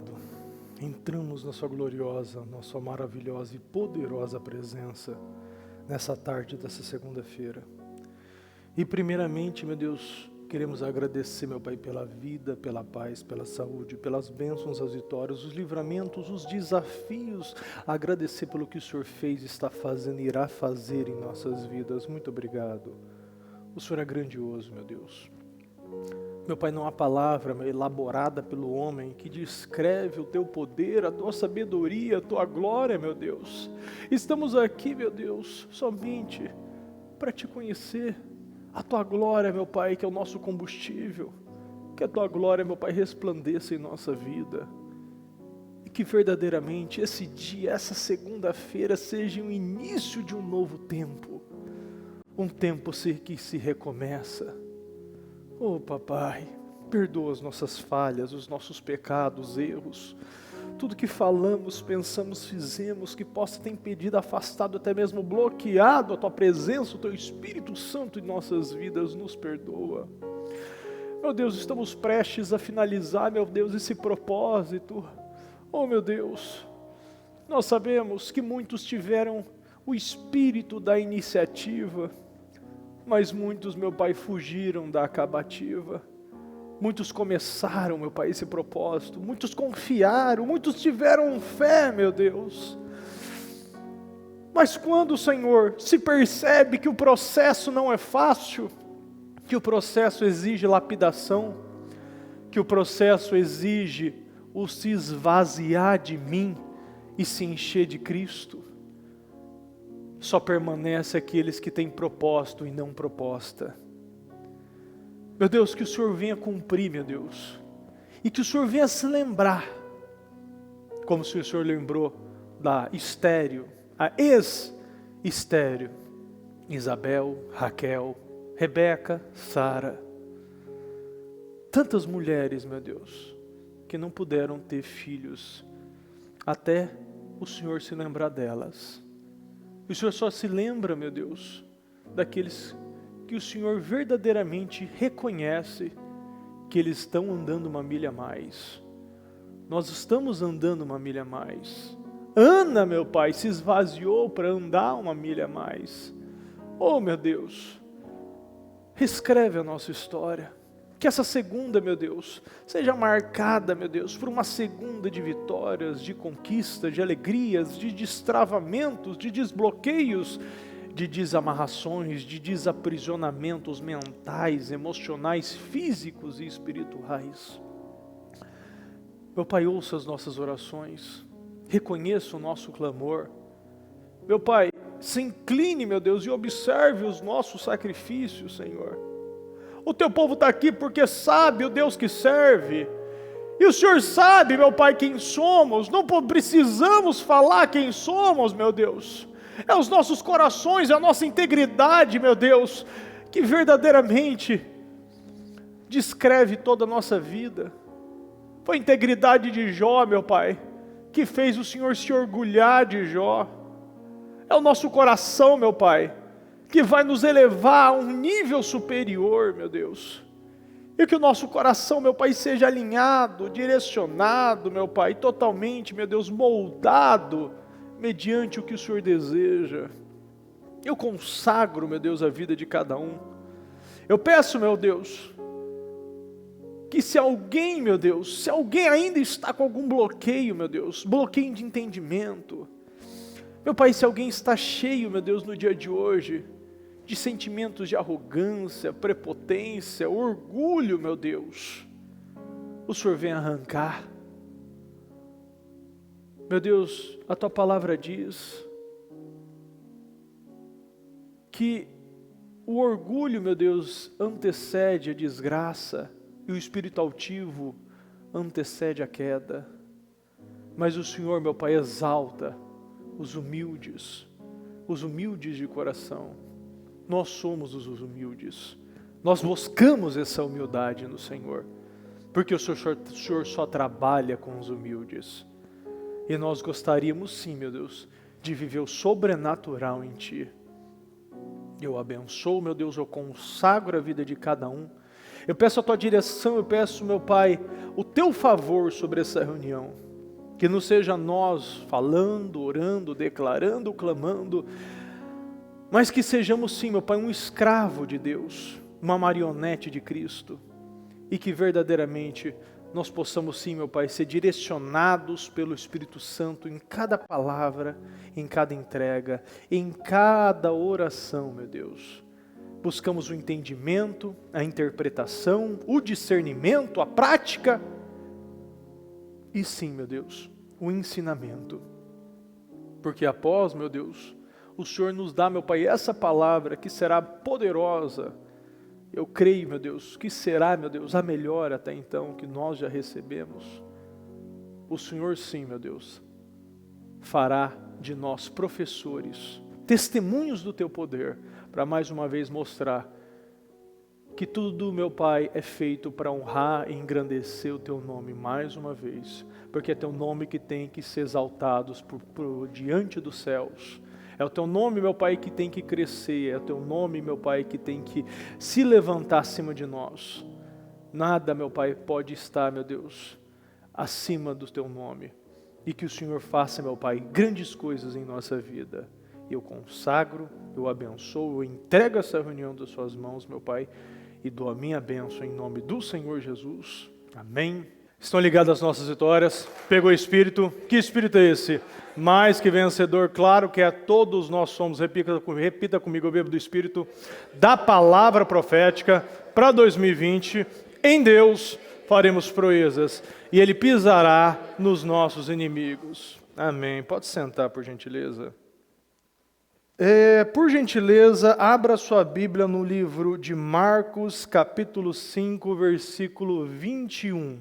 amado, entramos na sua gloriosa, na sua maravilhosa e poderosa presença nessa tarde dessa segunda-feira. E primeiramente, meu Deus, queremos agradecer, meu Pai, pela vida, pela paz, pela saúde, pelas bênçãos, as vitórias, os livramentos, os desafios. Agradecer pelo que o Senhor fez, está fazendo e irá fazer em nossas vidas. Muito obrigado. O Senhor é grandioso, meu Deus. Meu Pai, não há palavra elaborada pelo homem que descreve o Teu poder, a Tua sabedoria, a Tua glória, meu Deus. Estamos aqui, meu Deus, somente para Te conhecer. A Tua glória, meu Pai, que é o nosso combustível. Que a Tua glória, meu Pai, resplandeça em nossa vida. E que verdadeiramente esse dia, essa segunda-feira, seja o início de um novo tempo. Um tempo que se recomeça. Oh, Papai, perdoa as nossas falhas, os nossos pecados, erros, tudo que falamos, pensamos, fizemos, que possa ter impedido, afastado, até mesmo bloqueado a Tua presença, o Teu Espírito Santo em nossas vidas, nos perdoa. Meu Deus, estamos prestes a finalizar, meu Deus, esse propósito. Oh, meu Deus, nós sabemos que muitos tiveram o espírito da iniciativa, mas muitos, meu Pai, fugiram da acabativa. Muitos começaram, meu Pai, esse propósito. Muitos confiaram, muitos tiveram fé, meu Deus. Mas quando, Senhor, se percebe que o processo não é fácil, que o processo exige lapidação, que o processo exige o se esvaziar de mim e se encher de Cristo, só permanece aqueles que têm propósito e não proposta. Meu Deus, que o Senhor venha cumprir, meu Deus. E que o Senhor venha se lembrar, como se o Senhor lembrou da estéril, a ex-estéril, Isabel, Raquel, Rebeca, Sara. Tantas mulheres, meu Deus, que não puderam ter filhos, até o Senhor se lembrar delas. O Senhor só se lembra, meu Deus, daqueles que o Senhor verdadeiramente reconhece que eles estão andando uma milha a mais. Nós estamos andando uma milha a mais. Ana, meu Pai, se esvaziou para andar uma milha a mais. Oh, meu Deus, reescreve a nossa história. Que essa segunda, meu Deus, seja marcada, meu Deus, por uma segunda de vitórias, de conquistas, de alegrias, de destravamentos, de desbloqueios, de desamarrações, de desaprisionamentos mentais, emocionais, físicos e espirituais. Meu Pai, ouça as nossas orações, reconheça o nosso clamor. Meu Pai, se incline, meu Deus, e observe os nossos sacrifícios, Senhor. O Teu povo está aqui porque sabe o Deus que serve. E o Senhor sabe, meu Pai, quem somos. Não precisamos falar quem somos, meu Deus. É os nossos corações, é a nossa integridade, meu Deus, que verdadeiramente descreve toda a nossa vida. Foi a integridade de Jó, meu Pai, que fez o Senhor se orgulhar de Jó. É o nosso coração, meu Pai, que vai nos elevar a um nível superior, meu Deus. E que o nosso coração, meu Pai, seja alinhado, direcionado, meu Pai, totalmente, meu Deus, moldado, mediante o que o Senhor deseja. Eu consagro, meu Deus, a vida de cada um. Eu peço, meu Deus, que se alguém, meu Deus, se alguém ainda está com algum bloqueio, meu Deus, bloqueio de entendimento, meu Pai, se alguém está cheio, meu Deus, no dia de hoje, de sentimentos de arrogância, prepotência, orgulho, meu Deus, o Senhor vem arrancar. Meu Deus, a Tua palavra diz que o orgulho, meu Deus, antecede a desgraça e o espírito altivo antecede a queda. Mas o Senhor, meu Pai, exalta os humildes de coração. Nós somos os humildes. Nós buscamos essa humildade no Senhor, porque o Senhor só trabalha com os humildes. E nós gostaríamos sim, meu Deus, de viver o sobrenatural em Ti. Eu abençoo, meu Deus, eu consagro a vida de cada um. Eu peço a tua direção, eu peço, meu Pai, o teu favor sobre essa reunião. Que não seja nós falando, orando, declarando, clamando, mas que sejamos sim, meu Pai, um escravo de Deus, uma marionete de Cristo, e que verdadeiramente nós possamos sim, meu Pai, ser direcionados pelo Espírito Santo em cada palavra, em cada entrega, em cada oração, meu Deus. Buscamos o entendimento, a interpretação, o discernimento, a prática, e sim, meu Deus, o ensinamento. Porque após, meu Deus, o Senhor nos dá, meu Pai, essa palavra que será poderosa. Eu creio, meu Deus, que será, meu Deus, a melhor até então que nós já recebemos. O Senhor sim, meu Deus, fará de nós professores, testemunhos do teu poder, para mais uma vez mostrar que tudo, meu Pai, é feito para honrar e engrandecer o teu nome mais uma vez, porque é teu nome que tem que ser exaltado por diante dos céus. É o teu nome, meu Pai, que tem que crescer, é o teu nome, meu Pai, que tem que se levantar acima de nós. Nada, meu Pai, pode estar, meu Deus, acima do teu nome. E que o Senhor faça, meu Pai, grandes coisas em nossa vida. Eu consagro, eu abençoo, eu entrego essa reunião das suas mãos, meu Pai, e dou a minha bênção em nome do Senhor Jesus. Amém. Estão ligadas as nossas vitórias? Pegou o Espírito? Que Espírito é esse? Mais que vencedor, claro que é, todos nós somos. Repita comigo, eu bebo do Espírito da palavra profética para 2020. Em Deus faremos proezas e Ele pisará nos nossos inimigos. Amém. Pode sentar, por gentileza. Por gentileza, abra sua Bíblia no livro de Marcos, capítulo 5, versículo 21.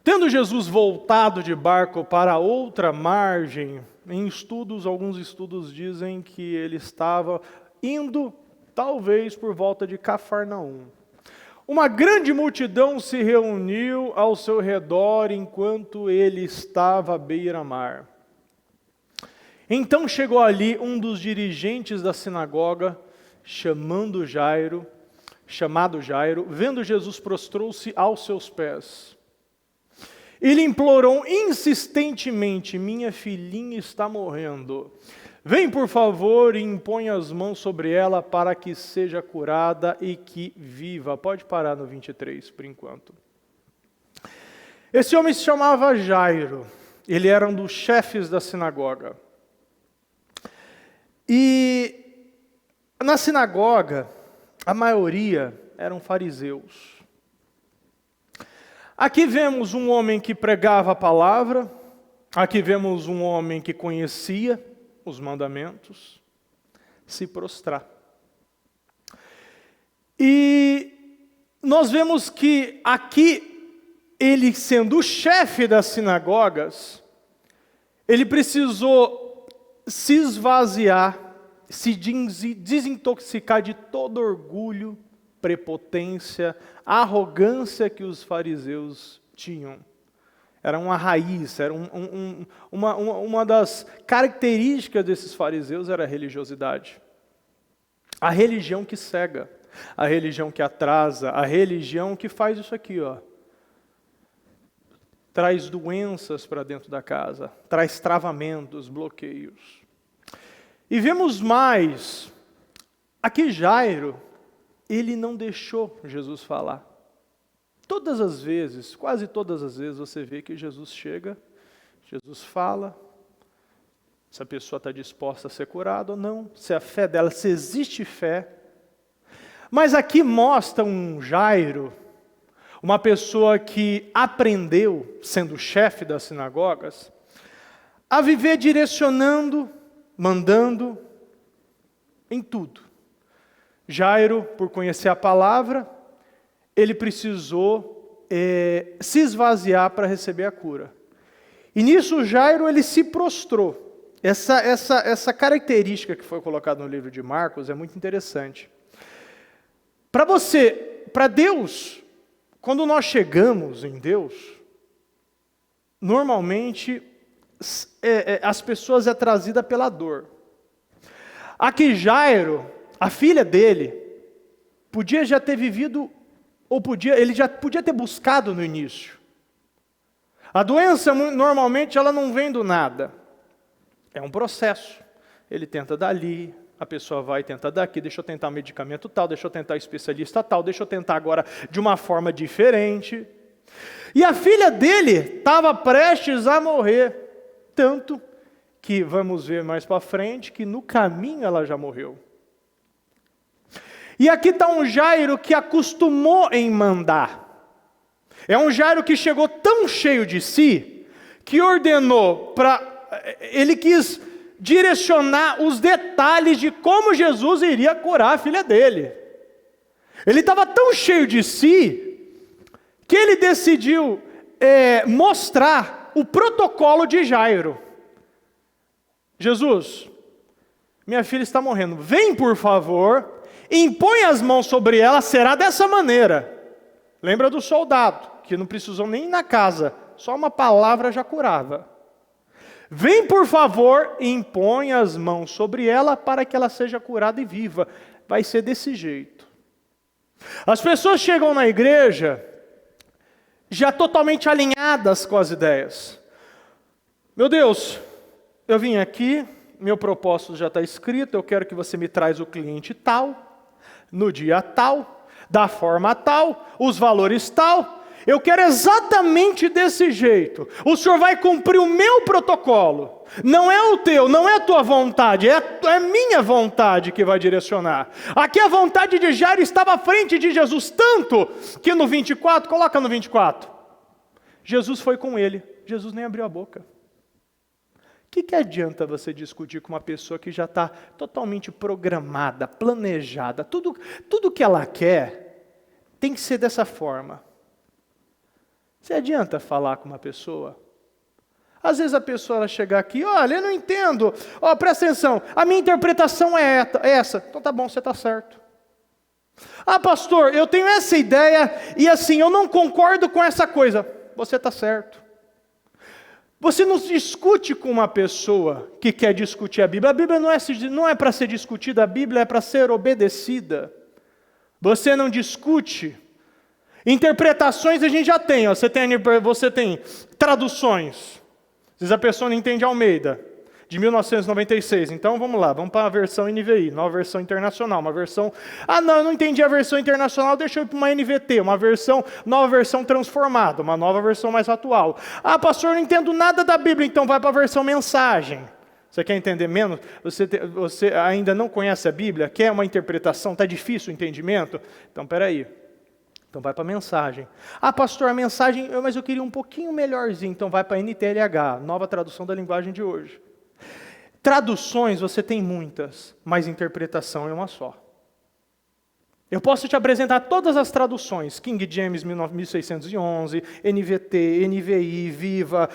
Tendo Jesus voltado de barco para outra margem, alguns estudos dizem que ele estava indo, talvez, por volta de Cafarnaum. Uma grande multidão se reuniu ao seu redor enquanto ele estava à beira-mar. Então chegou ali um dos dirigentes da sinagoga, chamado Jairo, vendo Jesus, prostrou-se aos seus pés. Ele implorou insistentemente: minha filhinha está morrendo. Vem, por favor, e impõe as mãos sobre ela para que seja curada e que viva. Pode parar no 23, por enquanto. Esse homem se chamava Jairo. Ele era um dos chefes da sinagoga. E na sinagoga, a maioria eram fariseus. Aqui vemos um homem que pregava a palavra, aqui vemos um homem que conhecia os mandamentos, se prostrar. E nós vemos que aqui, ele sendo o chefe das sinagogas, ele precisou se esvaziar, se desintoxicar de todo orgulho, prepotência, arrogância que os fariseus tinham. Era uma raiz, era uma das características desses fariseus era a religiosidade. A religião que cega, a religião que atrasa, a religião que faz isso aqui, ó. Traz doenças para dentro da casa, traz travamentos, bloqueios. E vemos mais, aqui Jairo, ele não deixou Jesus falar. Todas as vezes, quase todas as vezes, você vê que Jesus chega, Jesus fala, se a pessoa está disposta a ser curada ou não, se a fé dela, se existe fé. Mas aqui mostra um Jairo, uma pessoa que aprendeu, sendo chefe das sinagogas, a viver direcionando, mandando em tudo. Jairo, por conhecer a palavra, ele precisou se esvaziar para receber a cura. E nisso Jairo, ele se prostrou. Essa característica que foi colocada no livro de Marcos é muito interessante. Para Deus, quando nós chegamos em Deus, normalmente as pessoas é trazida pela dor. Aqui Jairo, a filha dele, podia já ter vivido, ele já podia ter buscado no início. A doença, normalmente, ela não vem do nada. É um processo. Ele tenta dali, a pessoa vai e tenta daqui, deixa eu tentar um medicamento tal, deixa eu tentar um especialista tal, deixa eu tentar agora de uma forma diferente. E a filha dele estava prestes a morrer, tanto que vamos ver mais para frente que no caminho ela já morreu. E aqui está um Jairo que acostumou em mandar. É um Jairo que chegou tão cheio de si, que ordenou ele quis direcionar os detalhes de como Jesus iria curar a filha dele. Ele estava tão cheio de si, que ele decidiu mostrar o protocolo de Jairo. Jesus, minha filha está morrendo, vem por favor, impõe as mãos sobre ela, será dessa maneira. Lembra do soldado, que não precisou nem ir na casa, só uma palavra já curava. Vem por favor e impõe as mãos sobre ela para que ela seja curada e viva. Vai ser desse jeito. As pessoas chegam na igreja já totalmente alinhadas com as ideias. Meu Deus, eu vim aqui, meu propósito já está escrito, eu quero que você me traz o cliente tal, no dia tal, da forma tal, os valores tal. Eu quero exatamente desse jeito. O Senhor vai cumprir o meu protocolo. Não é o teu, não é a tua vontade, é a minha vontade que vai direcionar. Aqui a vontade de Jairo estava à frente de Jesus, tanto que no 24, coloca no 24. Jesus foi com ele, Jesus nem abriu a boca. O que adianta você discutir com uma pessoa que já está totalmente programada, planejada, tudo que ela quer tem que ser dessa forma. Você adianta falar com uma pessoa? Às vezes a pessoa ela chegar aqui, olha, eu não entendo, presta atenção, a minha interpretação é essa. Então tá bom, você está certo. Ah, pastor, eu tenho essa ideia e assim, eu não concordo com essa coisa. Você está certo. Você não discute com uma pessoa que quer discutir a Bíblia. A Bíblia não é para ser discutida, a Bíblia é para ser obedecida. Você não discute. Interpretações a gente já tem, você tem traduções. Às vezes a pessoa não entende Almeida, de 1996. Então vamos lá, vamos para a versão NVI, nova versão internacional, uma versão... Ah não, eu não entendi a versão internacional, deixa eu ir para uma NVT, nova versão transformada, uma nova versão mais atual. Ah pastor, eu não entendo nada da Bíblia, então vai para a versão mensagem. Você quer entender menos? Você ainda não conhece a Bíblia? Quer uma interpretação? Está difícil o entendimento? Então peraí. Então vai para a mensagem. Ah, pastor, a mensagem, mas eu queria um pouquinho melhorzinho. Então vai para a NTLH, nova tradução da linguagem de hoje. Traduções você tem muitas, mas interpretação é uma só. Eu posso te apresentar todas as traduções, King James 1611, NVT, NVI, Viva,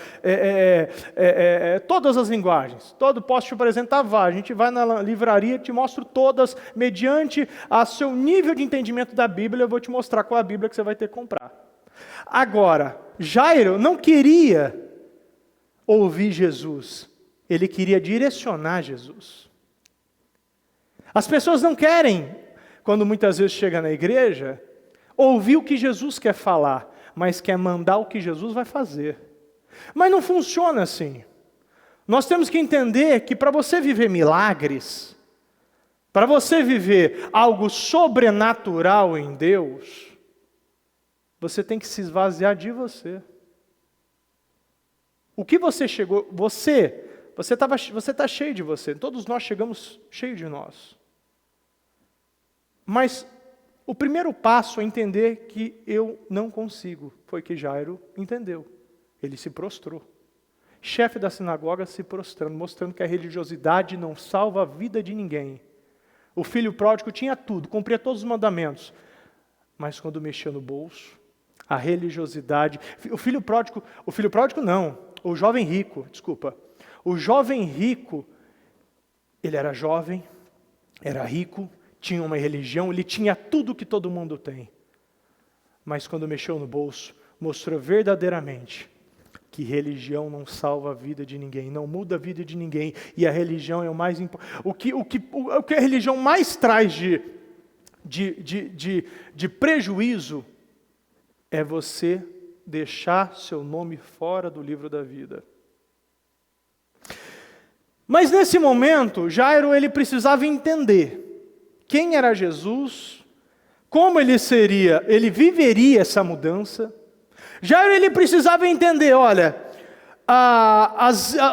todas as linguagens. Posso te apresentar várias. A gente vai na livraria, te mostro todas, mediante a seu nível de entendimento da Bíblia, eu vou te mostrar qual é a Bíblia que você vai ter que comprar. Agora, Jairo não queria ouvir Jesus, ele queria direcionar Jesus. As pessoas não querem, quando muitas vezes chega na igreja, ouvir o que Jesus quer falar, mas quer mandar o que Jesus vai fazer. Mas não funciona assim. Nós temos que entender que para você viver milagres, para você viver algo sobrenatural em Deus, você tem que se esvaziar de você. O que você chegou, você está cheio de você, todos nós chegamos cheios de nós. Mas o primeiro passo é entender que eu não consigo. Foi que Jairo entendeu. Ele se prostrou. Chefe da sinagoga se prostrando, mostrando que a religiosidade não salva a vida de ninguém. O filho pródigo tinha tudo, cumpria todos os mandamentos. Mas quando mexia no bolso, a religiosidade... O filho pródigo não, o jovem rico, desculpa. O jovem rico, ele era jovem, era rico, tinha uma religião, ele tinha tudo que todo mundo tem. Mas quando mexeu no bolso, mostrou verdadeiramente que religião não salva a vida de ninguém, não muda a vida de ninguém, e a religião é o mais importante. O que a religião mais traz de prejuízo é você deixar seu nome fora do livro da vida. Mas nesse momento, Jairo ele precisava entender quem era Jesus, como ele viveria essa mudança. Jairo ele precisava entender, olha,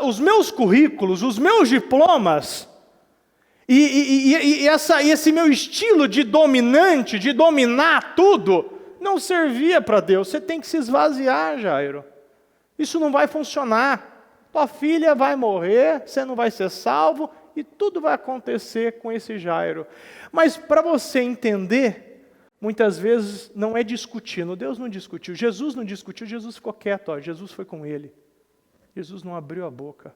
os meus currículos, os meus diplomas, e esse meu estilo de dominante, de dominar tudo, não servia para Deus. Você tem que se esvaziar, Jairo. Isso não vai funcionar. Tua filha vai morrer, você não vai ser salvo, e tudo vai acontecer com esse Jairo. Mas para você entender, muitas vezes não é discutindo. Deus não discutiu, Jesus não discutiu, Jesus ficou quieto, Jesus foi com ele. Jesus não abriu a boca.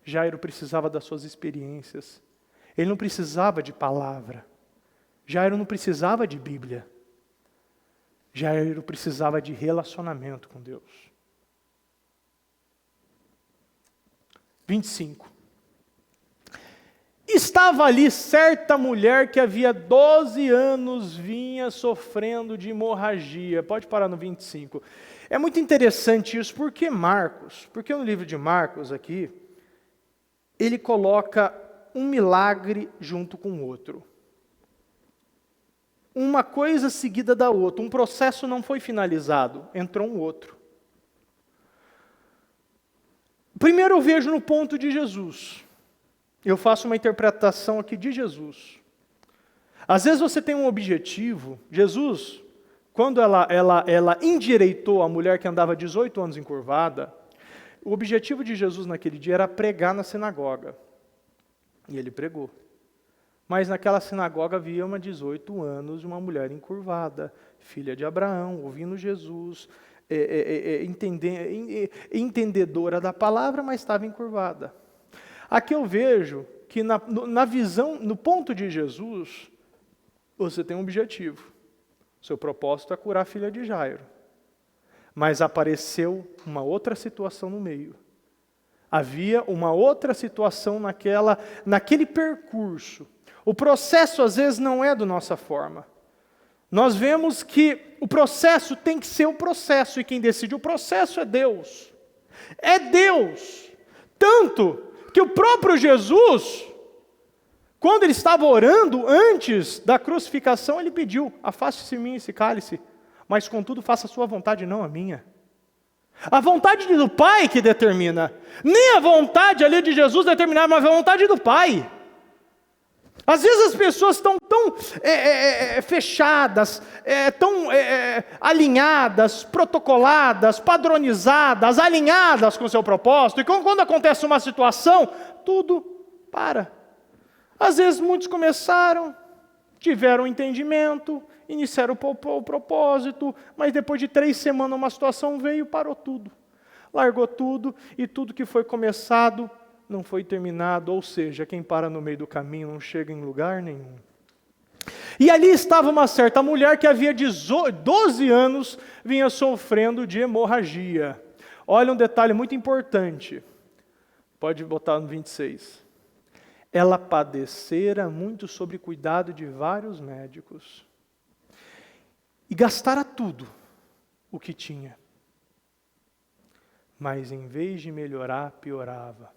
Jairo precisava das suas experiências. Ele não precisava de palavra. Jairo não precisava de Bíblia. Jairo precisava de relacionamento com Deus. 25. Estava ali certa mulher que havia 12 anos vinha sofrendo de hemorragia. Pode parar no 25. É muito interessante isso, porque no livro de Marcos aqui, ele coloca um milagre junto com o outro. Uma coisa seguida da outra, um processo não foi finalizado, entrou um outro. Primeiro eu vejo no ponto de Jesus. Eu faço uma interpretação aqui de Jesus. Às vezes você tem um objetivo. Jesus, quando ela endireitou a mulher que andava 18 anos encurvada, o objetivo de Jesus naquele dia era pregar na sinagoga. E ele pregou. Mas naquela sinagoga havia uma 18 anos, uma mulher encurvada, filha de Abraão, ouvindo Jesus, entendedora da palavra, mas estava encurvada. Aqui eu vejo que na visão, no ponto de Jesus, você tem um objetivo. Seu propósito é curar a filha de Jairo. Mas apareceu uma outra situação no meio. Havia uma outra situação naquele percurso. O processo às vezes não é da nossa forma. Nós vemos que o processo tem que ser o processo, e quem decide o processo é Deus. É Deus. Tanto que o próprio Jesus, quando ele estava orando antes da crucificação, ele pediu: afaste-se de mim esse cálice, mas contudo faça a sua vontade, não a minha. A vontade do Pai que determina. Nem a vontade ali de Jesus determinar, mas a vontade do Pai. Às vezes as pessoas estão tão fechadas, tão alinhadas, protocoladas, padronizadas, alinhadas com o seu propósito, e quando acontece uma situação, tudo para. Às vezes muitos começaram, tiveram um entendimento, iniciaram o propósito, mas depois de 3 semanas uma situação veio e parou tudo. Largou tudo, e tudo que foi começado não foi terminado, ou seja, quem para no meio do caminho não chega em lugar nenhum. E ali estava uma certa mulher que havia 12 anos vinha sofrendo de hemorragia. Olha um detalhe muito importante. Pode botar no 26. Ela padecera muito sob cuidado de vários médicos. E gastara tudo o que tinha. Mas em vez de melhorar, piorava.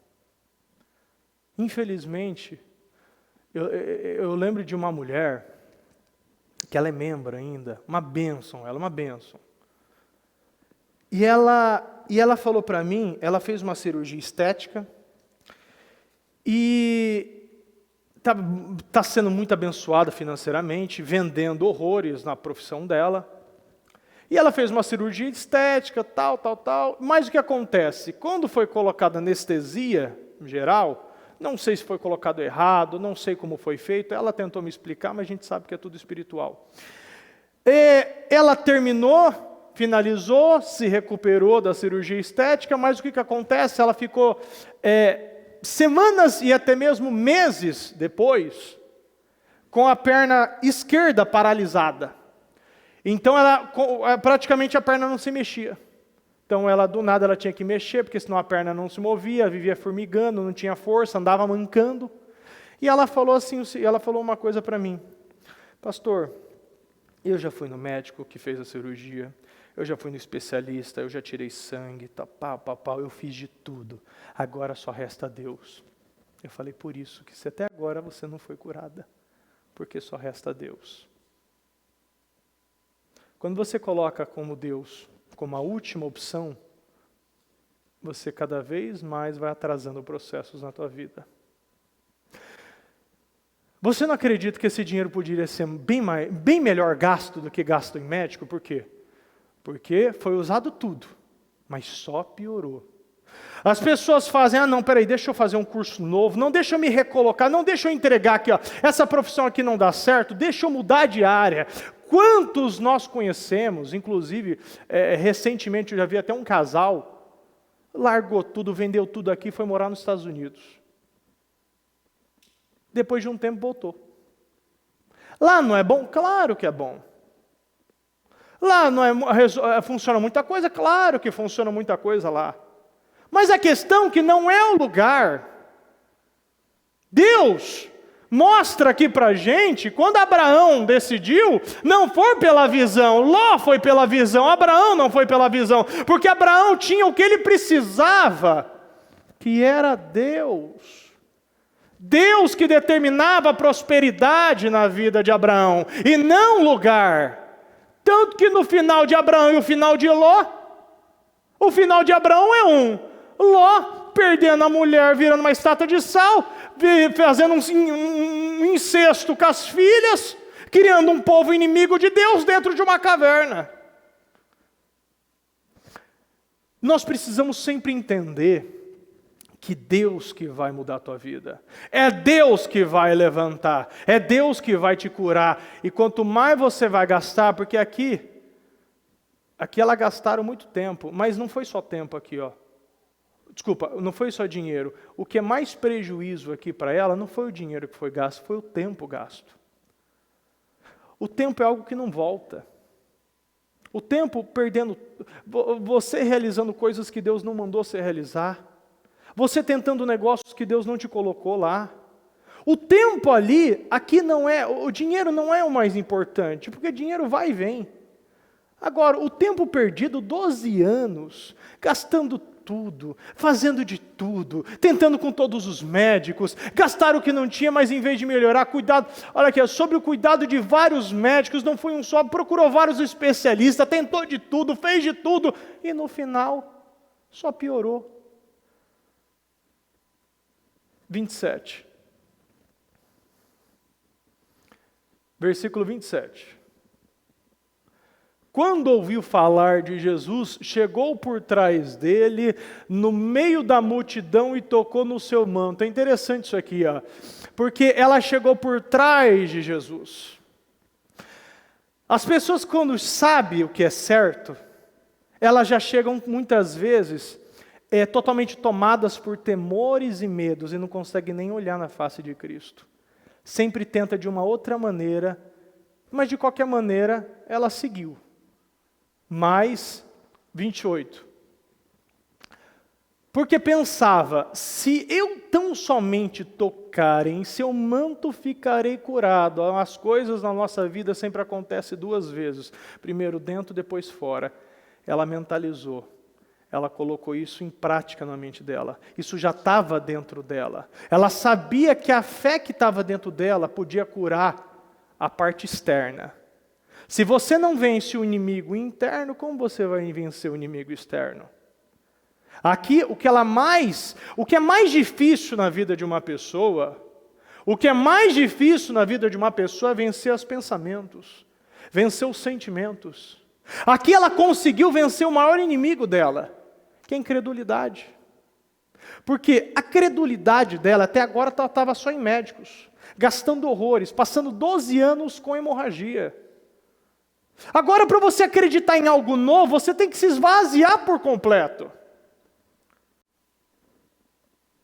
Infelizmente, eu lembro de uma mulher, que ela é membro ainda, uma bênção, ela é uma bênção. E ela falou para mim, ela fez uma cirurgia estética, e está sendo muito abençoada financeiramente, vendendo horrores na profissão dela. E ela fez uma cirurgia estética, tal. Mas o que acontece? Quando foi colocada anestesia geral, não sei se foi colocado errado, não sei como foi feito, ela tentou me explicar, mas a gente sabe que é tudo espiritual. Ela terminou, finalizou, se recuperou da cirurgia estética, mas o que acontece? Ela ficou semanas e até mesmo meses depois, com a perna esquerda paralisada. Então, praticamente a perna não se mexia. Então, do nada ela tinha que mexer, porque senão a perna não se movia, vivia formigando, não tinha força, andava mancando. E ela falou uma coisa para mim. pastor, eu já fui no médico que fez a cirurgia, eu já fui no especialista, eu já tirei sangue, eu fiz de tudo, agora só resta Deus. Eu falei, por isso que se até agora você não foi curada, porque só resta Deus. Quando você coloca como Deus, como a última opção, você cada vez mais vai atrasando processos na tua vida. Você não acredita que esse dinheiro poderia ser bem melhor gasto do que gasto em médico? Por quê? Porque foi usado tudo, mas só piorou. As pessoas fazem, não, peraí, deixa eu fazer um curso novo, não deixa eu me recolocar, não deixa eu entregar aqui, essa profissão aqui não dá certo, deixa eu mudar de área. Quantos nós conhecemos, inclusive, recentemente eu já vi até um casal, largou tudo, vendeu tudo aqui e foi morar nos Estados Unidos. Depois de um tempo voltou. Lá não é bom? Claro que é bom. Lá não funciona muita coisa? Claro que funciona muita coisa lá. Mas a questão é que não é o lugar. Deus mostra aqui para a gente, quando Abraão decidiu, não foi pela visão, Ló foi pela visão, Abraão não foi pela visão, porque Abraão tinha o que ele precisava, que era Deus. Deus que determinava a prosperidade na vida de Abraão, e não lugar. Tanto que no final de Abraão e o final de Ló, o final de Abraão é um. Ló perdendo a mulher, virando uma estátua de sal, fazendo um incesto com as filhas, criando um povo inimigo de Deus dentro de uma caverna. Nós precisamos sempre entender que Deus que vai mudar a tua vida, é Deus que vai levantar, é Deus que vai te curar, e quanto mais você vai gastar, porque aqui elas gastaram muito tempo, mas não foi só tempo aqui, desculpa, não foi só dinheiro, o que é mais prejuízo aqui para ela, não foi o dinheiro que foi gasto, foi o tempo gasto. O tempo é algo que não volta, o tempo perdendo, você realizando coisas que Deus não mandou você realizar, você tentando negócios que Deus não te colocou lá. O tempo ali, aqui não é, o dinheiro não é o mais importante, porque dinheiro vai e vem. Agora, o tempo perdido, 12 anos, gastando tudo, fazendo de tudo, tentando com todos os médicos, gastaram o que não tinha, mas em vez de melhorar, cuidado, olha aqui, sobre o cuidado de vários médicos, não foi um só, procurou vários especialistas, tentou de tudo, fez de tudo, e no final, só piorou. 27. Versículo 27. Quando ouviu falar de Jesus, chegou por trás dele, no meio da multidão e tocou no seu manto. É interessante isso aqui, porque ela chegou por trás de Jesus. As pessoas, quando sabem o que é certo, elas já chegam muitas vezes totalmente tomadas por temores e medos e não conseguem nem olhar na face de Cristo. Sempre tenta de uma outra maneira, mas de qualquer maneira ela seguiu. Mais 28. Porque pensava, se eu tão somente tocar em seu manto, ficarei curado. As coisas na nossa vida sempre acontecem duas vezes. Primeiro dentro, depois fora. Ela mentalizou. Ela colocou isso em prática na mente dela. Isso já estava dentro dela. Ela sabia que a fé que estava dentro dela podia curar a parte externa. Se você não vence o inimigo interno, como você vai vencer o inimigo externo? Aqui, o que é mais difícil na vida de uma pessoa, é vencer os pensamentos, vencer os sentimentos. Aqui ela conseguiu vencer o maior inimigo dela, que é a incredulidade. Porque a credulidade dela até agora estava só em médicos, gastando horrores, passando 12 anos com hemorragia. Agora, para você acreditar em algo novo, você tem que se esvaziar por completo.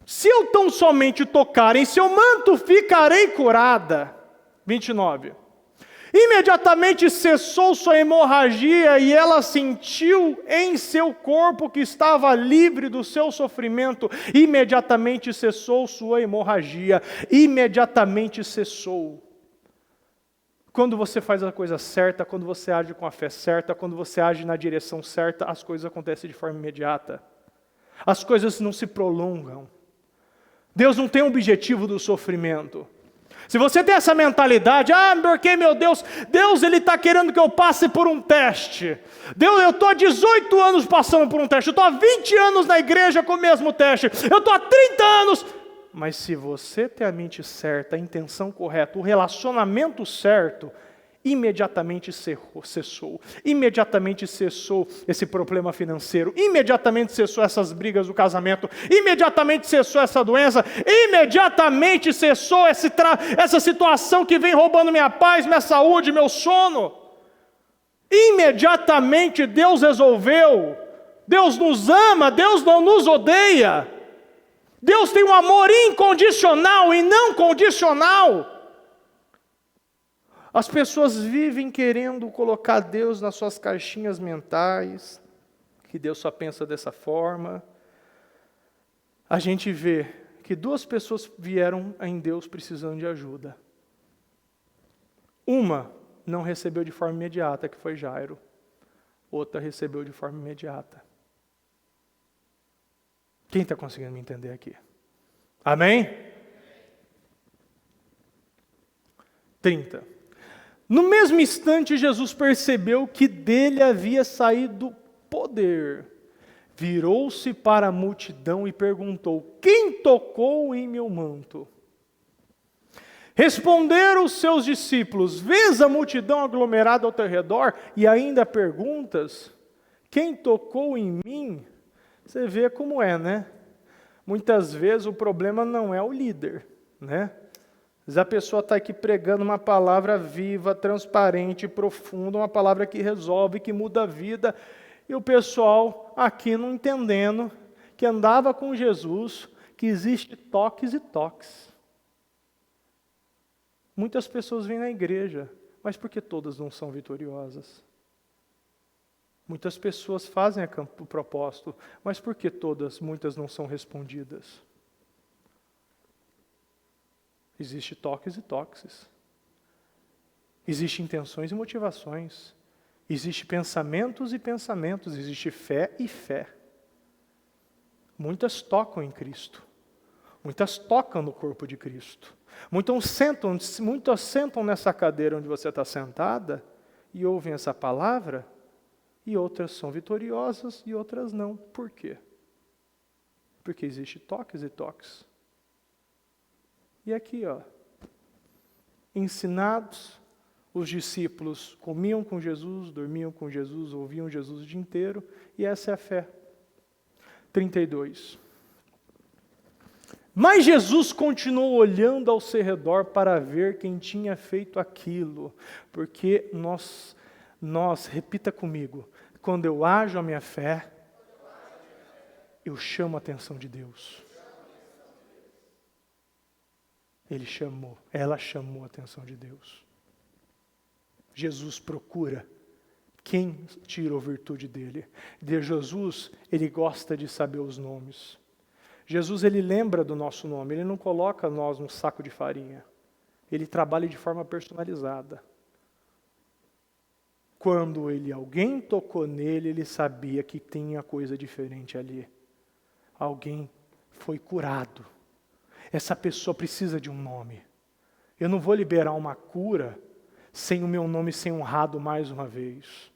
Se eu tão somente tocar em seu manto, ficarei curada. 29. Imediatamente cessou sua hemorragia e ela sentiu em seu corpo que estava livre do seu sofrimento. Imediatamente cessou sua hemorragia. Imediatamente cessou. Quando você faz a coisa certa, quando você age com a fé certa, quando você age na direção certa, as coisas acontecem de forma imediata. As coisas não se prolongam. Deus não tem o objetivo do sofrimento. Se você tem essa mentalidade, porque meu Deus Ele está querendo que eu passe por um teste. Deus, eu estou há 18 anos passando por um teste, eu estou há 20 anos na igreja com o mesmo teste, eu estou há 30 anos... Mas se você tem a mente certa, a intenção correta, o relacionamento certo, imediatamente cessou. Imediatamente cessou esse problema financeiro. Imediatamente cessou essas brigas do casamento. Imediatamente cessou essa doença. Imediatamente cessou essa situação que vem roubando minha paz, minha saúde, meu sono. Imediatamente Deus resolveu. Deus nos ama, Deus não nos odeia. Deus tem um amor incondicional e não condicional. As pessoas vivem querendo colocar Deus nas suas caixinhas mentais, que Deus só pensa dessa forma. A gente vê que 2 pessoas vieram em Deus precisando de ajuda. Uma não recebeu de forma imediata, que foi Jairo. Outra recebeu de forma imediata. Quem está conseguindo me entender aqui? Amém? 30. No mesmo instante, Jesus percebeu que dele havia saído poder. Virou-se para a multidão e perguntou: quem tocou em meu manto? Responderam os seus discípulos: vês a multidão aglomerada ao teu redor e ainda perguntas: quem tocou em mim? Você vê como é, né? Muitas vezes o problema não é o líder, né? Às vezes a pessoa está aqui pregando uma palavra viva, transparente, profunda, uma palavra que resolve, que muda a vida, e o pessoal aqui não entendendo que andava com Jesus, que existe toques e toques. Muitas pessoas vêm na igreja, mas por que todas não são vitoriosas? Muitas pessoas fazem o propósito, mas por que muitas não são respondidas? Existem toques e toques. Existem intenções e motivações. Existem pensamentos e pensamentos. Existe fé e fé. Muitas tocam em Cristo. Muitas tocam no corpo de Cristo. Muitas sentam nessa cadeira onde você está sentada e ouvem essa palavra, e outras são vitoriosas e outras não. Por quê? Porque existem toques e toques. E aqui, ensinados, os discípulos comiam com Jesus, dormiam com Jesus, ouviam Jesus o dia inteiro, e essa é a fé. 32. Mas Jesus continuou olhando ao seu redor para ver quem tinha feito aquilo, porque nós, repita comigo, quando eu ajo a minha fé, eu chamo a atenção de Deus. Ela chamou a atenção de Deus. Jesus procura quem tirou virtude dele. De Jesus, ele gosta de saber os nomes. Jesus, ele lembra do nosso nome, ele não coloca nós num saco de farinha. Ele trabalha de forma personalizada. Quando alguém tocou nele, ele sabia que tinha coisa diferente ali. Alguém foi curado. Essa pessoa precisa de um nome. Eu não vou liberar uma cura sem o meu nome ser honrado mais uma vez.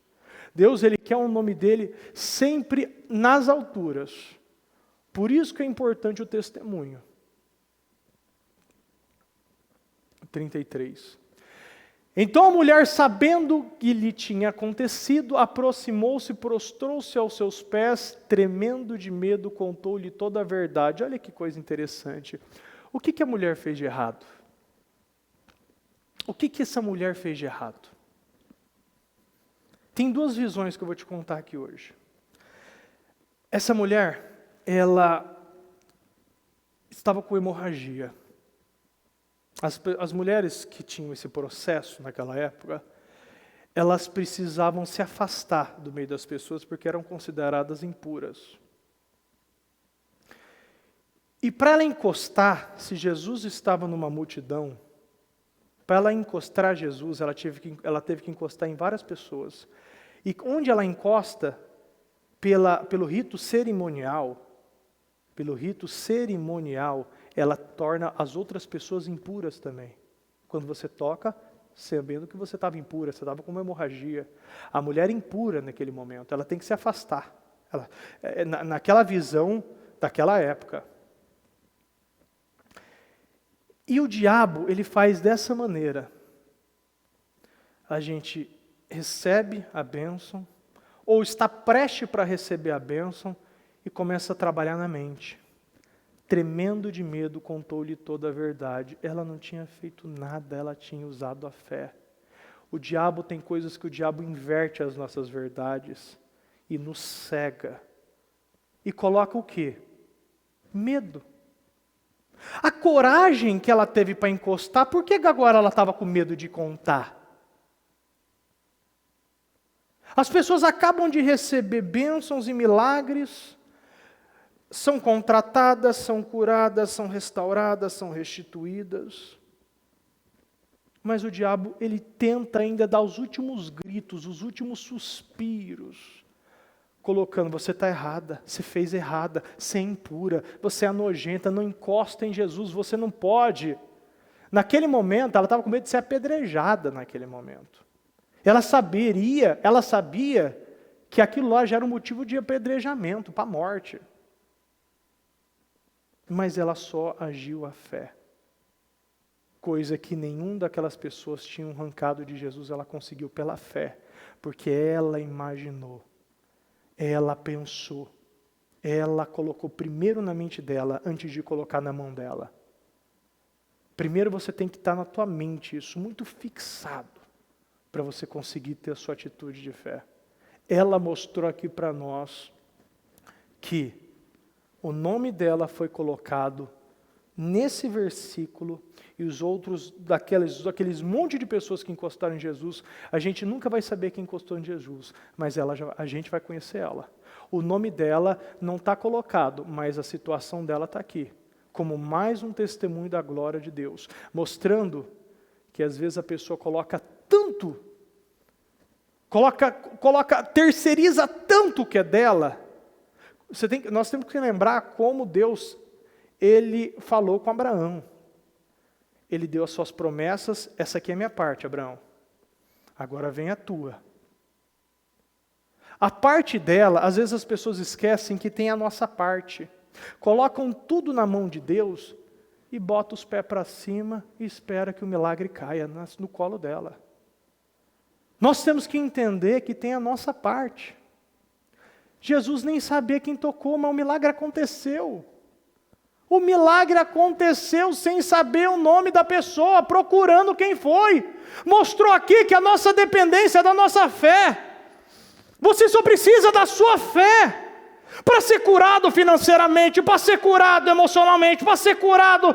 Deus, ele quer o nome dele sempre nas alturas. Por isso que é importante o testemunho. 33. Então a mulher, sabendo o que lhe tinha acontecido, aproximou-se, prostrou-se aos seus pés, tremendo de medo, contou-lhe toda a verdade. Olha que coisa interessante. O que a mulher fez de errado? O que essa mulher fez de errado? Tem 2 visões que eu vou te contar aqui hoje. Essa mulher, ela estava com hemorragia. As mulheres que tinham esse processo naquela época, elas precisavam se afastar do meio das pessoas porque eram consideradas impuras. E para ela encostar, se Jesus estava numa multidão, Para ela encostar Jesus, ela teve que encostar em várias pessoas. E onde ela encosta, pelo rito cerimonial, ela torna as outras pessoas impuras também. Quando você toca, sabendo que você estava impura, você estava com uma hemorragia. A mulher impura naquele momento, ela tem que se afastar. Naquela visão daquela época. E o diabo, ele faz dessa maneira. A gente recebe a bênção, ou está prestes para receber a bênção, e começa a trabalhar na mente. Tremendo de medo, contou-lhe toda a verdade. Ela não tinha feito nada, ela tinha usado a fé. O diabo tem coisas que o diabo inverte as nossas verdades e nos cega. E coloca o quê? Medo. A coragem que ela teve para encostar, por que agora ela estava com medo de contar? As pessoas acabam de receber bênçãos e milagres, são contratadas, são curadas, são restauradas, são restituídas. Mas o diabo, ele tenta ainda dar os últimos gritos, os últimos suspiros, colocando, você está errada, você fez errada, você é impura, você é nojenta, não encosta em Jesus, você não pode. Naquele momento, ela estava com medo de ser apedrejada naquele momento. Ela sabia que aquilo lá já era um motivo de apedrejamento, para a morte. Mas ela só agiu à fé. Coisa que nenhum daquelas pessoas tinham arrancado de Jesus, ela conseguiu pela fé. Porque ela imaginou, ela pensou, ela colocou primeiro na mente dela, antes de colocar na mão dela. Primeiro você tem que estar na tua mente isso, muito fixado, para você conseguir ter a sua atitude de fé. Ela mostrou aqui para nós que o nome dela foi colocado nesse versículo e os outros, daqueles monte de pessoas que encostaram em Jesus, a gente nunca vai saber quem encostou em Jesus, mas a gente vai conhecer ela. O nome dela não está colocado, mas a situação dela está aqui, como mais um testemunho da glória de Deus, mostrando que às vezes a pessoa terceiriza tanto o que é dela. Nós temos que lembrar como Deus, Ele falou com Abraão. Ele deu as suas promessas, essa aqui é a minha parte, Abraão. Agora vem a tua. A parte dela, às vezes as pessoas esquecem que tem a nossa parte. Colocam tudo na mão de Deus e botam os pés para cima e espera que o milagre caia no colo dela. Nós temos que entender que tem a nossa parte. Jesus nem sabia quem tocou, mas o milagre aconteceu. O milagre aconteceu sem saber o nome da pessoa, procurando quem foi. Mostrou aqui que a nossa dependência é da nossa fé. Você só precisa da sua fé para ser curado financeiramente, para ser curado emocionalmente, para ser curado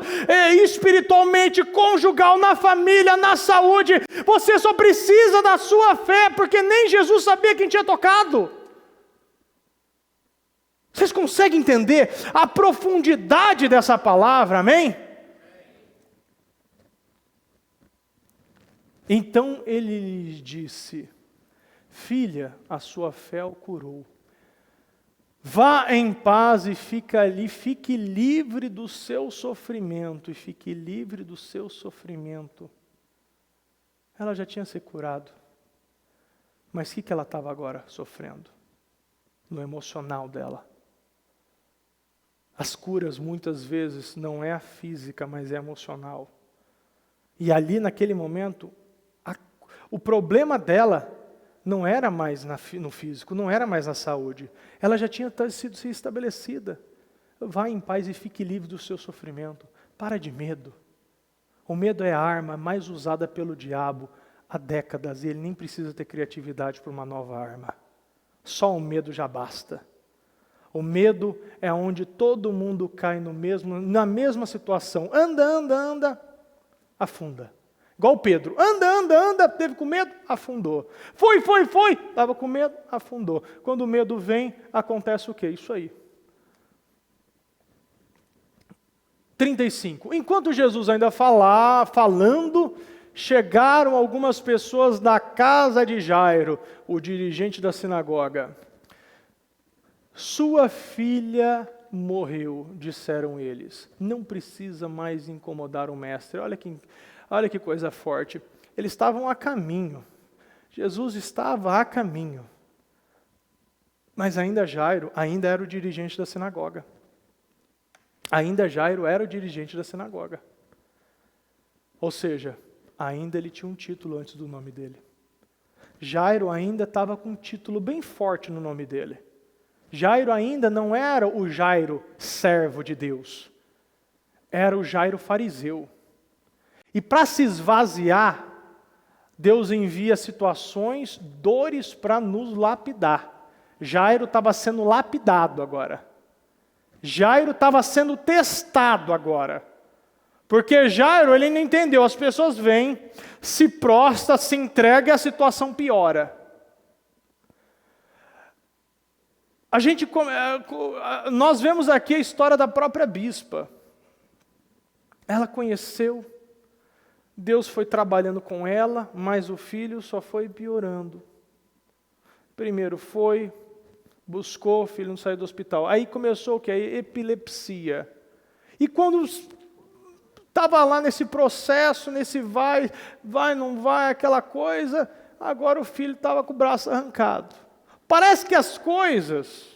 espiritualmente, conjugal, na família, na saúde. Você só precisa da sua fé, porque nem Jesus sabia quem tinha tocado. Vocês conseguem entender a profundidade dessa palavra, amém? Então ele lhes disse, filha, a sua fé o curou. Vá em paz e fique livre do seu sofrimento, e fique livre do seu sofrimento. Ela já tinha se curado, mas o que ela estava agora sofrendo? No emocional dela. As curas muitas vezes não é a física, mas é emocional. E ali naquele momento, o problema dela não era mais no físico, não era mais na saúde. Ela já tinha sido estabelecida. Vá em paz e fique livre do seu sofrimento. Para de medo. O medo é a arma mais usada pelo diabo há décadas, e ele nem precisa ter criatividade para uma nova arma. Só o medo já basta. O medo é onde todo mundo cai na mesma situação. Anda, afunda. Igual Pedro, anda, teve com medo, afundou. Foi, estava com medo, afundou. Quando o medo vem, acontece o quê? Isso aí. 35. Enquanto Jesus ainda falando, chegaram algumas pessoas da casa de Jairo, o dirigente da sinagoga. Sua filha morreu, disseram eles. Não precisa mais incomodar o mestre. Olha que coisa forte. Eles estavam a caminho. Jesus estava a caminho. Mas ainda Jairo, ainda era o dirigente da sinagoga. Ainda Jairo era o dirigente da sinagoga. Ou seja, ainda ele tinha um título antes do nome dele. Jairo ainda estava com um título bem forte no nome dele. Jairo ainda não era o Jairo servo de Deus. Era o Jairo fariseu. E para se esvaziar, Deus envia situações, dores para nos lapidar. Jairo estava sendo lapidado agora. Jairo estava sendo testado agora. Porque Jairo, ele não entendeu. As pessoas vêm, se prostam, se entregam e a situação piora. Nós vemos aqui a história da própria bispa. Ela conheceu, Deus foi trabalhando com ela, mas o filho só foi piorando. Primeiro foi, buscou, o filho não saiu do hospital. Aí começou o que? A epilepsia. E quando estava lá nesse processo, nesse vai, não vai, aquela coisa, agora o filho estava com o braço arrancado. Parece que as coisas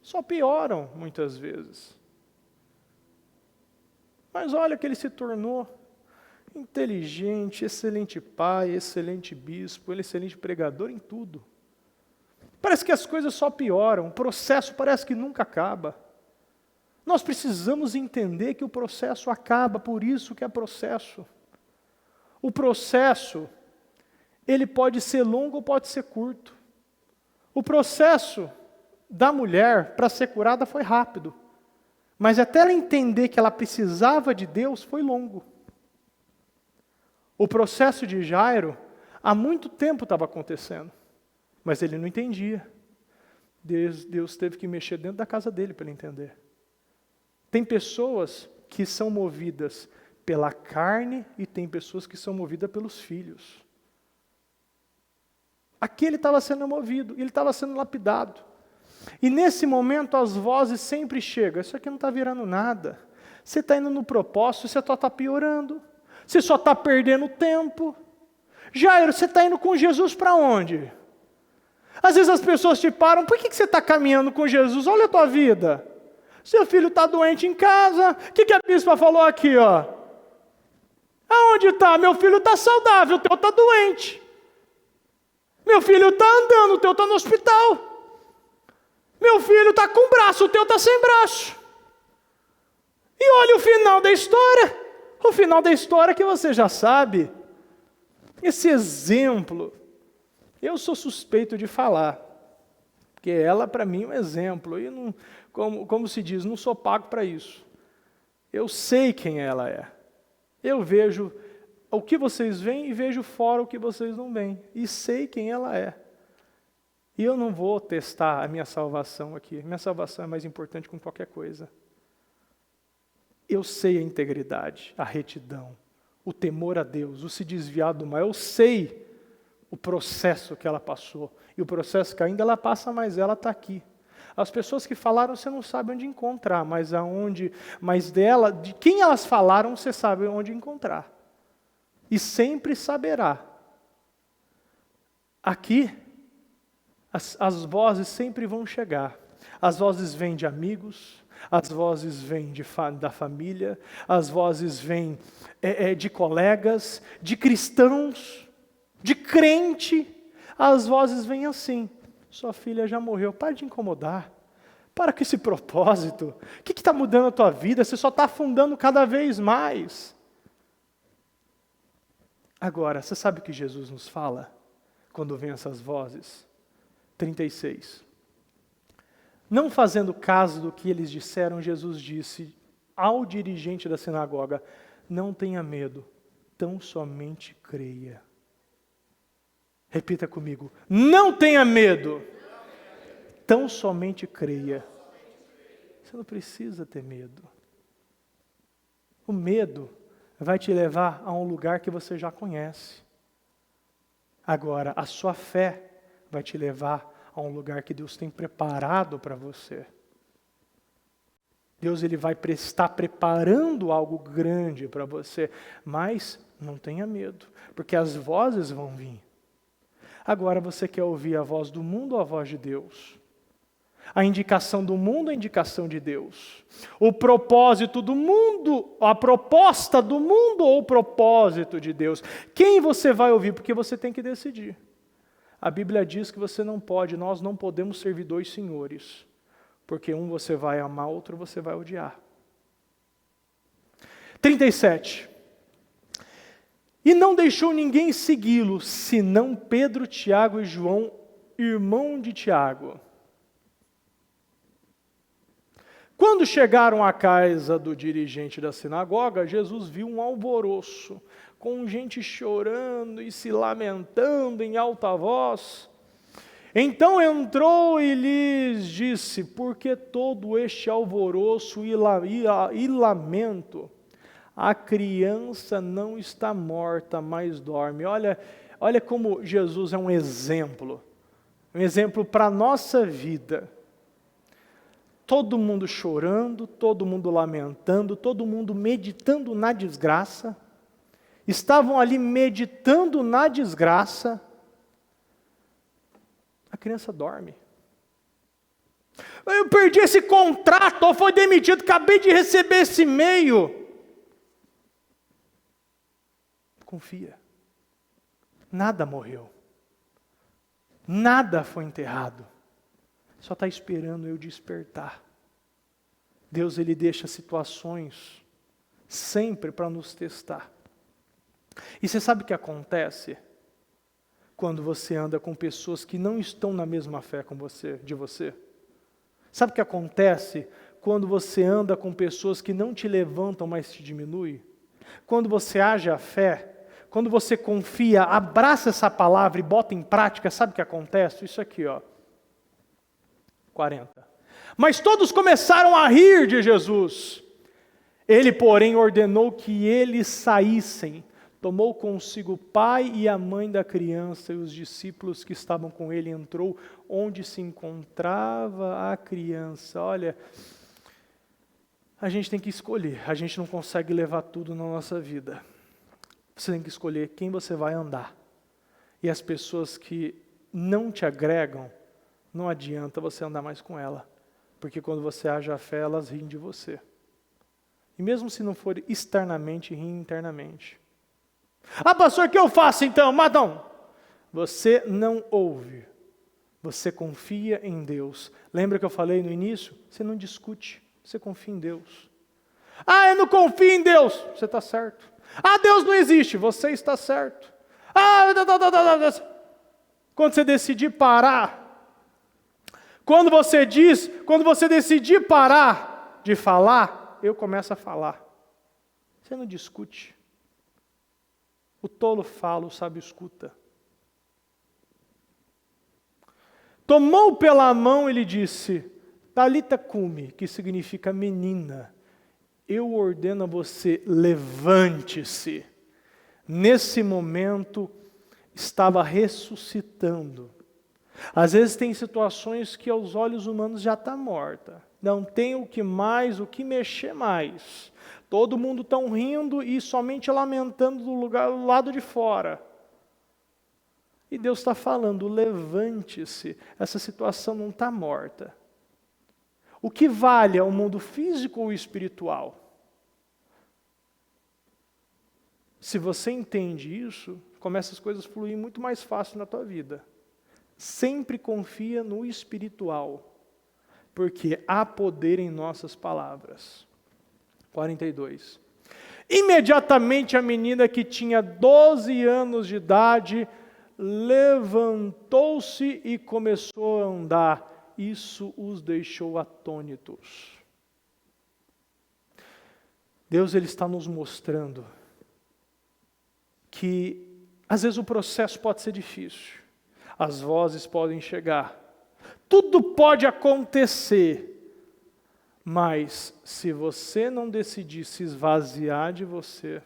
só pioram muitas vezes. Mas olha que ele se tornou inteligente, excelente pai, excelente bispo, excelente pregador em tudo. Parece que as coisas só pioram, o processo parece que nunca acaba. Nós precisamos entender que o processo acaba, por isso que é processo. O processo, ele pode ser longo ou pode ser curto. O processo da mulher para ser curada foi rápido, mas até ela entender que ela precisava de Deus foi longo. O processo de Jairo, há muito tempo estava acontecendo, mas ele não entendia. Deus teve que mexer dentro da casa dele para ele entender. Tem pessoas que são movidas pela carne e tem pessoas que são movidas pelos filhos. Aqui ele estava sendo movido, ele estava sendo lapidado. E nesse momento as vozes sempre chegam, isso aqui não está virando nada. Você está indo no propósito, você só está piorando. Você só está perdendo tempo. Jairo, você está indo com Jesus para onde? Às vezes as pessoas te param, por que você está caminhando com Jesus? Olha a tua vida. Seu filho está doente em casa. O que a bispa falou aqui? Ó? Aonde está? Meu filho está saudável, o teu está doente. Meu filho está andando, o teu está no hospital. Meu filho está com braço, o teu está sem braço. E olha o final da história. O final da história que você já sabe. Esse exemplo, eu sou suspeito de falar. Porque ela, para mim, é um exemplo. E não, como se diz, não sou pago para isso. Eu sei quem ela é. Eu vejo o que vocês veem e vejo fora o que vocês não veem. E sei quem ela é. E eu não vou testar a minha salvação aqui. Minha salvação é mais importante que qualquer coisa. Eu sei a integridade, a retidão, o temor a Deus, o se desviar do mal. Eu sei o processo que ela passou. E o processo que ainda ela passa, mas ela está aqui. As pessoas que falaram, você não sabe onde encontrar, mas dela, de quem elas falaram, você sabe onde encontrar. E sempre saberá. Aqui, as vozes sempre vão chegar. As vozes vêm de amigos, as vozes vêm da família, as vozes vêm de colegas, de cristãos, de crente. As vozes vêm assim. Sua filha já morreu, para de incomodar. Para com esse propósito. O que está mudando a tua vida? Você só está afundando cada vez mais. Agora, você sabe o que Jesus nos fala quando vem essas vozes? 36. Não fazendo caso do que eles disseram, Jesus disse ao dirigente da sinagoga: não tenha medo, tão somente creia. Repita comigo: não tenha medo, tão somente creia. Você não precisa ter medo. O medo vai te levar a um lugar que você já conhece. Agora, a sua fé vai te levar a um lugar que Deus tem preparado para você. Deus ele vai estar preparando algo grande para você, mas não tenha medo, porque as vozes vão vir. Agora você quer ouvir a voz do mundo ou a voz de Deus? A indicação do mundo ou a indicação de Deus? O propósito do mundo, a proposta do mundo ou o propósito de Deus? Quem você vai ouvir? Porque você tem que decidir. A Bíblia diz que nós não podemos servir dois senhores, porque um você vai amar, outro você vai odiar. 37. E não deixou ninguém segui-lo, senão Pedro, Tiago e João, irmão de Tiago. Quando chegaram à casa do dirigente da sinagoga, Jesus viu um alvoroço, com gente chorando e se lamentando em alta voz. Então entrou e lhes disse: por que todo este alvoroço e lamento? A criança não está morta, mas dorme. Olha como Jesus é um exemplo para a nossa vida. Todo mundo chorando, todo mundo lamentando, todo mundo meditando na desgraça. Estavam ali meditando na desgraça. A criança dorme. Eu perdi esse contrato, ou fui demitido, acabei de receber esse e-mail. Confia. Nada morreu. Nada foi enterrado. Só está esperando eu despertar. Deus ele deixa situações sempre para nos testar. E você sabe o que acontece quando você anda com pessoas que não estão na mesma fé de você? Sabe o que acontece quando você anda com pessoas que não te levantam, mas te diminuem? Quando você age a fé, quando você confia, abraça essa palavra e bota em prática, sabe o que acontece? Isso aqui, 40. Mas todos começaram a rir de Jesus. Ele, porém, ordenou que eles saíssem. Tomou consigo o pai e a mãe da criança e os discípulos que estavam com ele. Entrou onde se encontrava a criança. Olha, a gente tem que escolher. A gente não consegue levar tudo na nossa vida. Você tem que escolher quem você vai andar. E as pessoas que não te agregam, não adianta você andar mais com ela. Porque quando você age a fé, elas riem de você. E mesmo se não for externamente, riem internamente. Ah, pastor, o que eu faço então? Madão, você não ouve. Você confia em Deus. Lembra que eu falei no início? Você não discute. Você confia em Deus. Ah, eu não confio em Deus. Você está certo. Ah, Deus não existe. Você está certo. Quando você decidir parar, quando você decidir parar de falar, eu começo a falar. Você não discute. O tolo fala, o sábio escuta. Tomou pela mão e lhe disse: Talita cumi, que significa menina, eu ordeno a você, levante-se. Nesse momento, estava ressuscitando. Às vezes tem situações que aos olhos humanos já está morta. Não tem o que mexer mais. Todo mundo está rindo e somente lamentando do lado de fora. E Deus está falando, levante-se, essa situação não está morta. O que vale é o mundo físico ou espiritual? Se você entende isso, começa as coisas a fluir muito mais fácil na tua vida. Sempre confia no espiritual, porque há poder em nossas palavras. 42. Imediatamente a menina que tinha 12 anos de idade levantou-se e começou a andar. Isso os deixou atônitos. Deus ele está nos mostrando que às vezes o processo pode ser difícil. As vozes podem chegar. Tudo pode acontecer. Mas se você não decidir se esvaziar de você,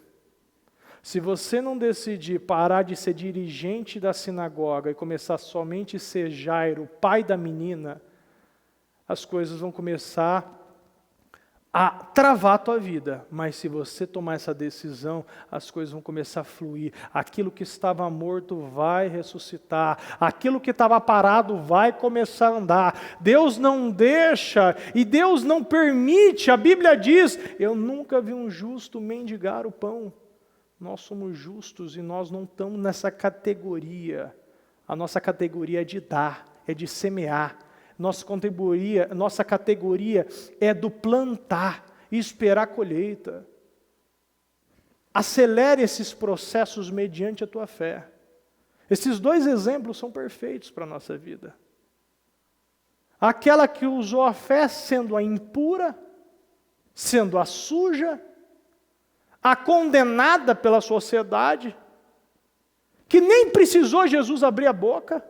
Se você não decidir parar de ser dirigente da sinagoga e começar somente a ser Jairo, pai da menina, as coisas vão começar a travar a tua vida. Mas se você tomar essa decisão, as coisas vão começar a fluir. Aquilo que estava morto vai ressuscitar. Aquilo que estava parado vai começar a andar. Deus não deixa e Deus não permite. A Bíblia diz, eu nunca vi um justo mendigar o pão. Nós somos justos e nós não estamos nessa categoria. A nossa categoria é de dar, é de semear. Nossa categoria é do plantar e esperar a colheita. Acelere esses processos mediante a tua fé. Esses dois exemplos são perfeitos para a nossa vida. Aquela que usou a fé sendo a impura, sendo a suja, a condenada pela sociedade, que nem precisou Jesus abrir a boca,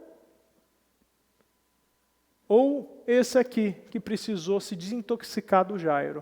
ou esse aqui, que precisou se desintoxicar do Jairo.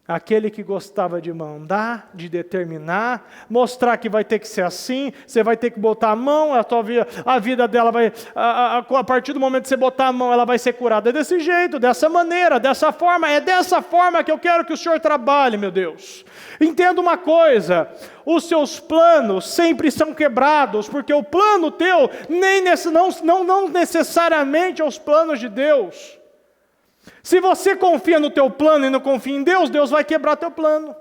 Aquele que gostava de mandar, de determinar, mostrar que vai ter que ser assim, você vai ter que botar a mão, a vida dela vai, a partir do momento que você botar a mão, ela vai ser curada desse jeito, dessa maneira, dessa forma, é dessa forma que eu quero que o Senhor trabalhe, meu Deus. Entenda uma coisa, os seus planos sempre são quebrados, porque o plano teu não necessariamente é os planos de Deus. Se você confia no teu plano e não confia em Deus, Deus vai quebrar teu plano.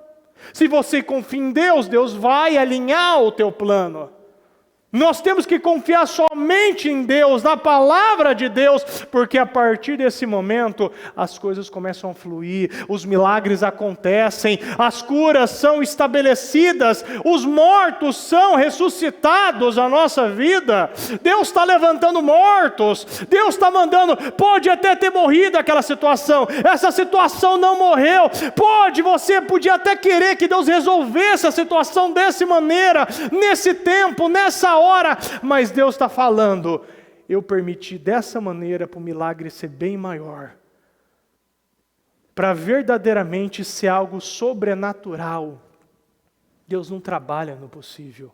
Se você confia em Deus, Deus vai alinhar o teu plano. Nós temos que confiar somente em Deus, na palavra de Deus, porque a partir desse momento as coisas começam a fluir, os milagres acontecem, as curas são estabelecidas, os mortos são ressuscitados na nossa vida. Deus está levantando mortos, Deus está mandando, pode até ter morrido aquela situação, essa situação não morreu, você podia até querer que Deus resolvesse a situação dessa maneira, nesse tempo, nessa hora, mas Deus está falando, eu permiti dessa maneira para o milagre ser bem maior, para verdadeiramente ser algo sobrenatural. Deus não trabalha no possível,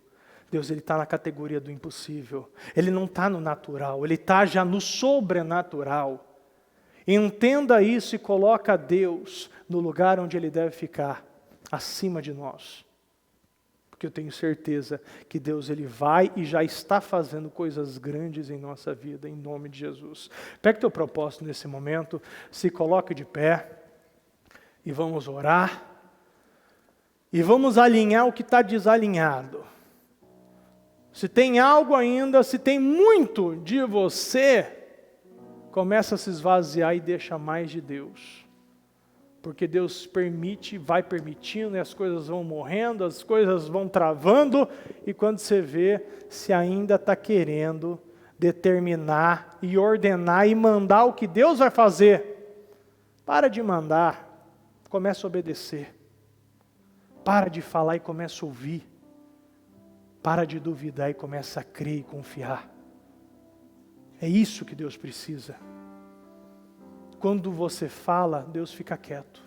Deus está na categoria do impossível, Ele não está no natural, Ele está já no sobrenatural. Entenda isso e coloca Deus no lugar onde Ele deve ficar, acima de nós. Porque eu tenho certeza que Deus Ele vai e já está fazendo coisas grandes em nossa vida, em nome de Jesus. Pegue teu propósito nesse momento, se coloque de pé e vamos orar. E vamos alinhar o que está desalinhado. Se tem algo ainda, se tem muito de você, começa a se esvaziar e deixa mais de Deus. Porque Deus permite, vai permitindo, e as coisas vão morrendo, as coisas vão travando, e quando você vê, se ainda está querendo determinar e ordenar e mandar o que Deus vai fazer, para de mandar, começa a obedecer. Para de falar e começa a ouvir. Para de duvidar e começa a crer e confiar. É isso que Deus precisa. Quando você fala, Deus fica quieto.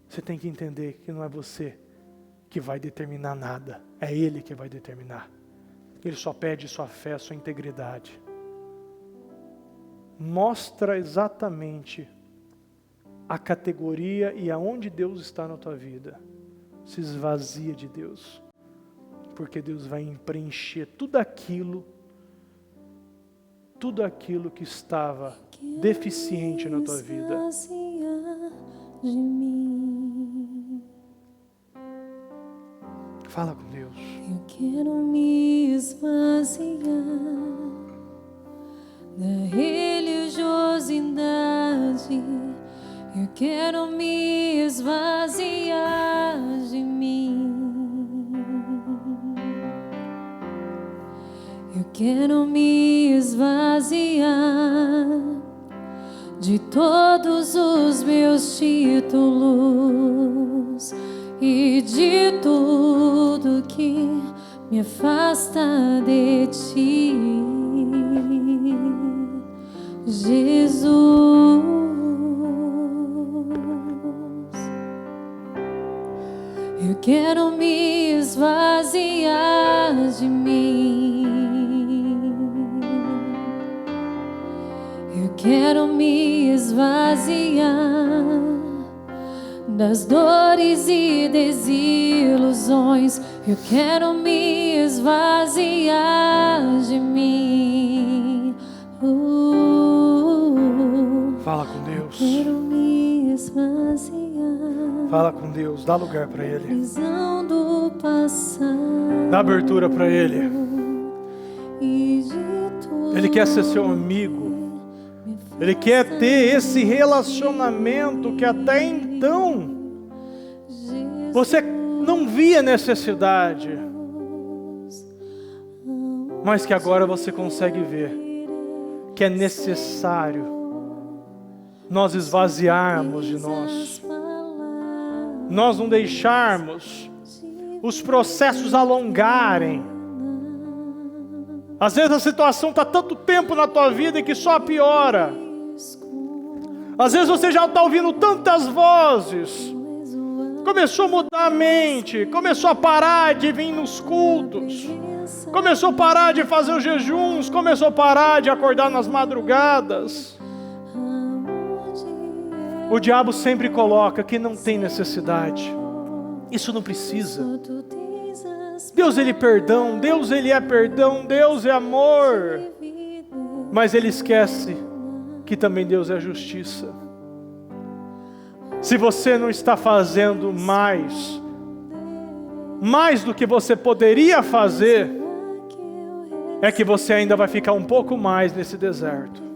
Você tem que entender que não é você que vai determinar nada. É Ele que vai determinar. Ele só pede sua fé, sua integridade. Mostra exatamente a categoria e aonde Deus está na tua vida. Se esvazia de Deus. Porque Deus vai preencher tudo aquilo que estava deficiente na tua vida. Fala com Deus. Eu quero me esvaziar da religiosidade. Eu quero me esvaziar de mim. Eu quero me esvaziar de todos os meus títulos e de tudo que me afasta de ti, Jesus. Eu quero me esvaziar de mim. Eu quero me esvaziar das dores e desilusões. Eu quero me esvaziar de mim. Fala com Deus. Quero me esvaziar. Fala com Deus, dá lugar para Ele. Prisão do passado. Dá abertura para Ele. E de tudo Ele quer ser seu amigo. Ele quer ter esse relacionamento que até então você não via necessidade, mas que agora você consegue ver que é necessário nós esvaziarmos de nós não deixarmos os processos alongarem. Às vezes a situação está tanto tempo na tua vida que só piora. Às vezes você já está ouvindo tantas vozes, começou a mudar a mente, começou a parar de vir nos cultos, começou a parar de fazer os jejuns, começou a parar de acordar nas madrugadas. O diabo sempre coloca que não tem necessidade. Isso não precisa. Deus ele é perdão, Deus ele é perdão, Deus é amor. Mas ele esquece que também Deus é justiça. Se você não está fazendo mais do que você poderia fazer, é que você ainda vai ficar um pouco mais nesse deserto.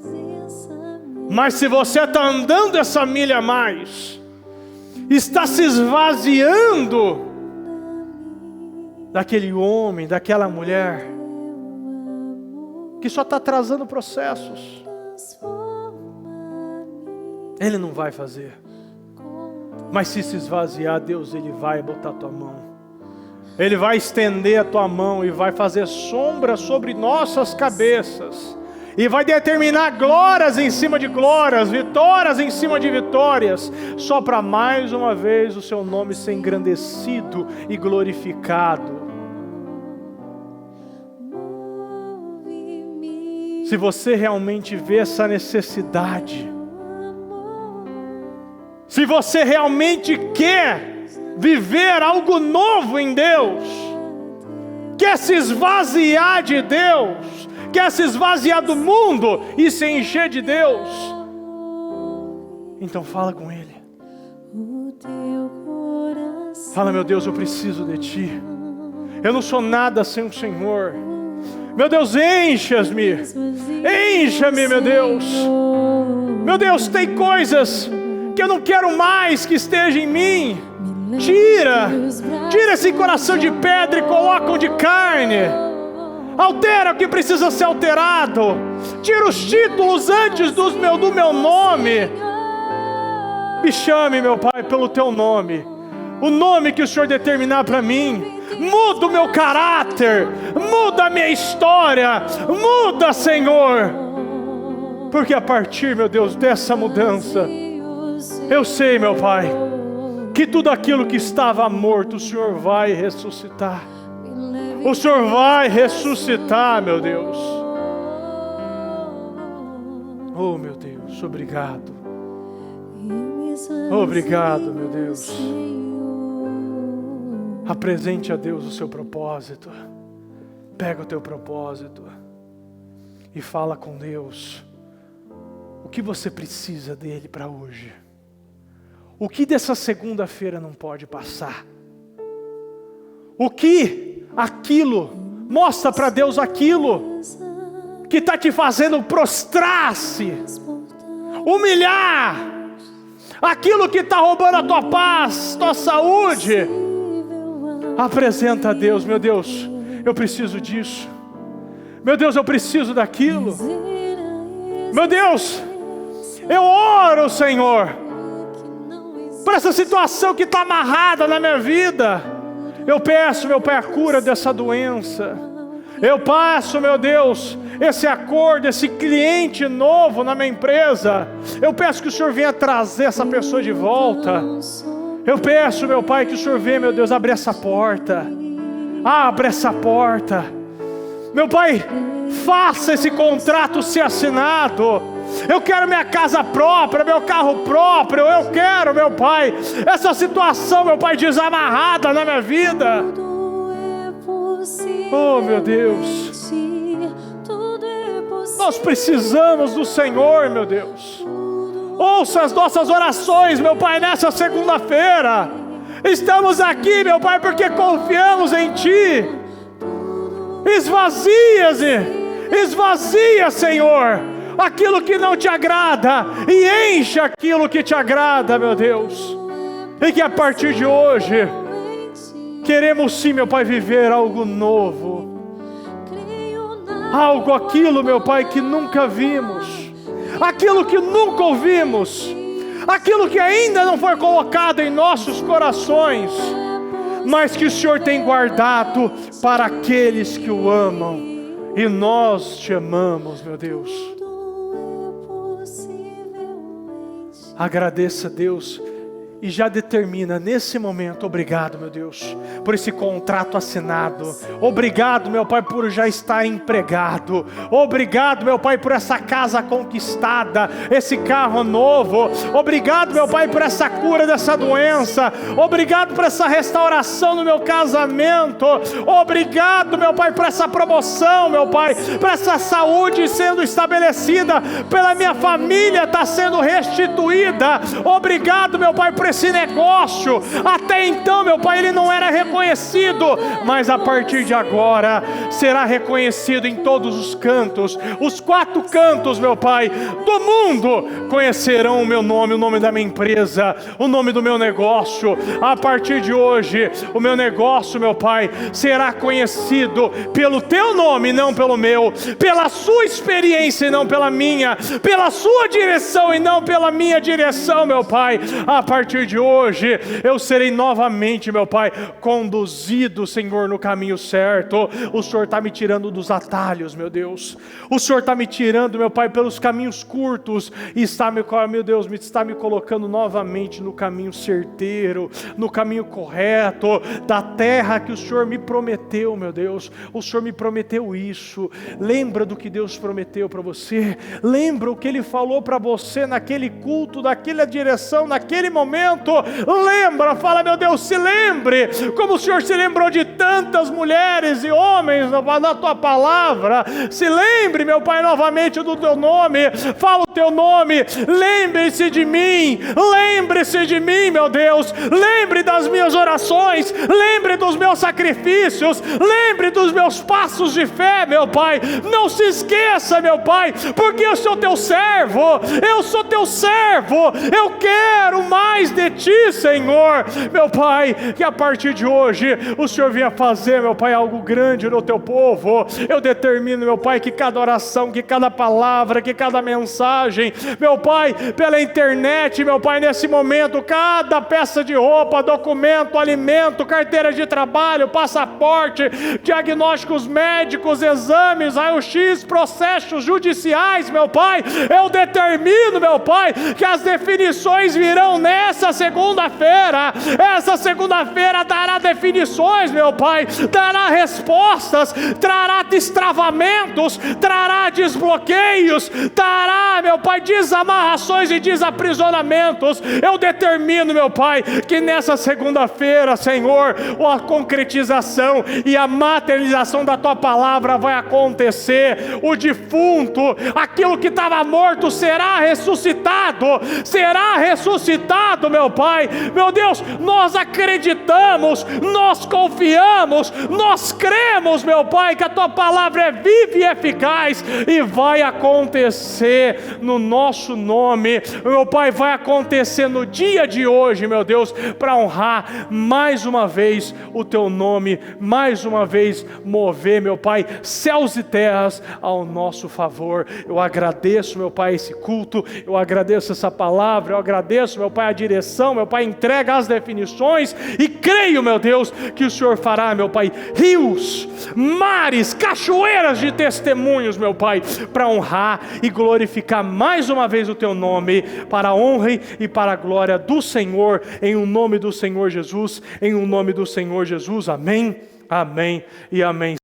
Mas se você está andando essa milha a mais, está se esvaziando daquele homem, daquela mulher, que só está atrasando processos, ele não vai fazer. Mas se esvaziar, Deus ele vai botar a tua mão. Ele vai estender a tua mão e vai fazer sombra sobre nossas cabeças. E vai determinar glórias em cima de glórias, vitórias em cima de vitórias, só para mais uma vez o seu nome ser engrandecido e glorificado. Se você realmente vê essa necessidade, se você realmente quer viver algo novo em Deus, quer se esvaziar de Deus, quer se esvaziar do mundo e se encher de Deus, então fala com Ele. Fala, meu Deus, eu preciso de Ti. Eu não sou nada sem o Senhor. Meu Deus, encha-me, meu Deus. Meu Deus, tem coisas que eu não quero mais que esteja em mim. Tira esse coração de pedra e coloca o de carne. Altera o que precisa ser alterado. Tira os títulos antes do meu nome. Me chame, meu Pai, pelo Teu nome, o nome que o Senhor determinar para mim. Muda o meu caráter, muda a minha história, muda, Senhor. Porque a partir, meu Deus, dessa mudança, eu sei, meu Pai, que tudo aquilo que estava morto, o Senhor vai ressuscitar. O Senhor vai ressuscitar, meu Deus. Oh, meu Deus, obrigado. Obrigado, meu Deus. Apresente a Deus o seu propósito. Pega o teu propósito e fala com Deus o que você precisa dele para hoje. O que dessa segunda-feira não pode passar? O que aquilo, mostra para Deus aquilo que está te fazendo prostrar-se, humilhar, aquilo que está roubando a tua paz, tua saúde. Apresenta a Deus, meu Deus, eu preciso disso. Meu Deus, eu preciso daquilo. Meu Deus, eu oro, Senhor, por essa situação que está amarrada na minha vida. Eu peço, meu Pai, a cura dessa doença. Eu peço, meu Deus, esse acordo, esse cliente novo na minha empresa. Eu peço que o Senhor venha trazer essa pessoa de volta. Eu peço, meu Pai, que o Senhor venha, meu Deus, abrir essa porta. Abre essa porta. Meu Pai, faça esse contrato ser assinado. Eu quero minha casa própria, meu carro próprio. Eu quero, meu Pai, essa situação, meu Pai, desamarrada na minha vida. Oh, meu Deus, nós precisamos do Senhor, meu Deus. Ouça as nossas orações, meu Pai, nessa segunda-feira. Estamos aqui, meu Pai, porque confiamos em Ti. Esvazia, Senhor, aquilo que não te agrada e enche aquilo que te agrada, meu Deus. E que a partir de hoje queremos sim, meu Pai, viver algo novo, aquilo, meu Pai, que nunca vimos, aquilo que nunca ouvimos, aquilo que ainda não foi colocado em nossos corações, mas que o Senhor tem guardado para aqueles que o amam. E nós te amamos, meu Deus. Agradeça, Deus, e já determina nesse momento: obrigado, meu Deus, por esse contrato assinado. Obrigado, meu Pai, por já estar empregado. Obrigado, meu Pai, por essa casa conquistada, esse carro novo. Obrigado, meu Pai, por essa cura dessa doença. Obrigado por essa restauração no meu casamento. Obrigado, meu Pai, por essa promoção, meu Pai, por essa saúde sendo estabelecida, pela minha família está sendo restituída. Obrigado, meu Pai, por esse negócio. Até então, meu Pai, ele não era reconhecido, mas a partir de agora será reconhecido em todos os cantos. Os 4 cantos, meu Pai, do mundo conhecerão o meu nome, o nome da minha empresa, o nome do meu negócio. A partir de hoje, o meu negócio, meu Pai, será conhecido pelo teu nome, não pelo meu, pela sua experiência e não pela minha, pela sua direção e não pela minha direção, meu Pai. A partir de hoje eu serei novamente, meu Pai, conduzido, Senhor, no caminho certo. O Senhor está me tirando dos atalhos, meu Deus. O Senhor está me tirando, meu Pai, pelos caminhos curtos e está me colocando novamente no caminho certeiro, no caminho correto, da terra que o Senhor me prometeu, meu Deus. O Senhor me prometeu isso. Lembra do que Deus prometeu para você. Lembra o que Ele falou para você naquele culto, naquela direção, naquele momento. Lembra, fala, meu Deus, se lembre, como o Senhor se lembrou de tantas mulheres e homens na tua palavra. Se lembre, meu Pai, novamente do teu nome. Fala o teu nome. Lembre-se de mim, meu Deus. Lembre das minhas orações, lembre dos meus sacrifícios, lembre dos meus passos de fé, meu Pai. Não se esqueça, meu Pai, porque eu sou teu servo, eu quero mais de Ti, Senhor, meu Pai. Que a partir de hoje o Senhor venha fazer, meu Pai, algo grande no teu povo. Eu determino, meu Pai, que cada oração, que cada palavra, que cada mensagem, meu Pai, pela internet, meu Pai, nesse momento, cada peça de roupa, documento, alimento, carteira de trabalho, passaporte, diagnósticos médicos, exames, raio-x, processos judiciais, meu Pai, eu determino, meu Pai, que as definições virão nessa segunda-feira. Essa segunda-feira dará definições, meu Pai, dará respostas, trará destravamentos, trará desbloqueios, trará, meu Pai, desamarrações e desaprisionamentos. Eu determino, meu Pai, que nessa segunda-feira, Senhor, a concretização e a materialização da Tua palavra vai acontecer. O defunto, aquilo que estava morto, será ressuscitado, meu Pai. Meu Deus, nós acreditamos, nós confiamos, nós cremos, meu Pai, que a Tua palavra é viva e eficaz e vai acontecer no nosso nome, meu Pai. Vai acontecer no dia de hoje, meu Deus, para honrar mais uma vez o Teu nome, mais uma vez mover, meu Pai, céus e terras ao nosso favor. Eu agradeço, meu Pai, esse culto, eu agradeço essa palavra, eu agradeço, meu Pai, a direção, meu Pai, entrega as definições e creio, meu Deus, que o Senhor fará, meu Pai, rios, mares, cachoeiras de testemunhos, meu Pai, para honrar e glorificar mais uma vez o Teu nome, para a honra e para a glória do Senhor, em o nome do Senhor Jesus, em o nome do Senhor Jesus, amém, amém e amém.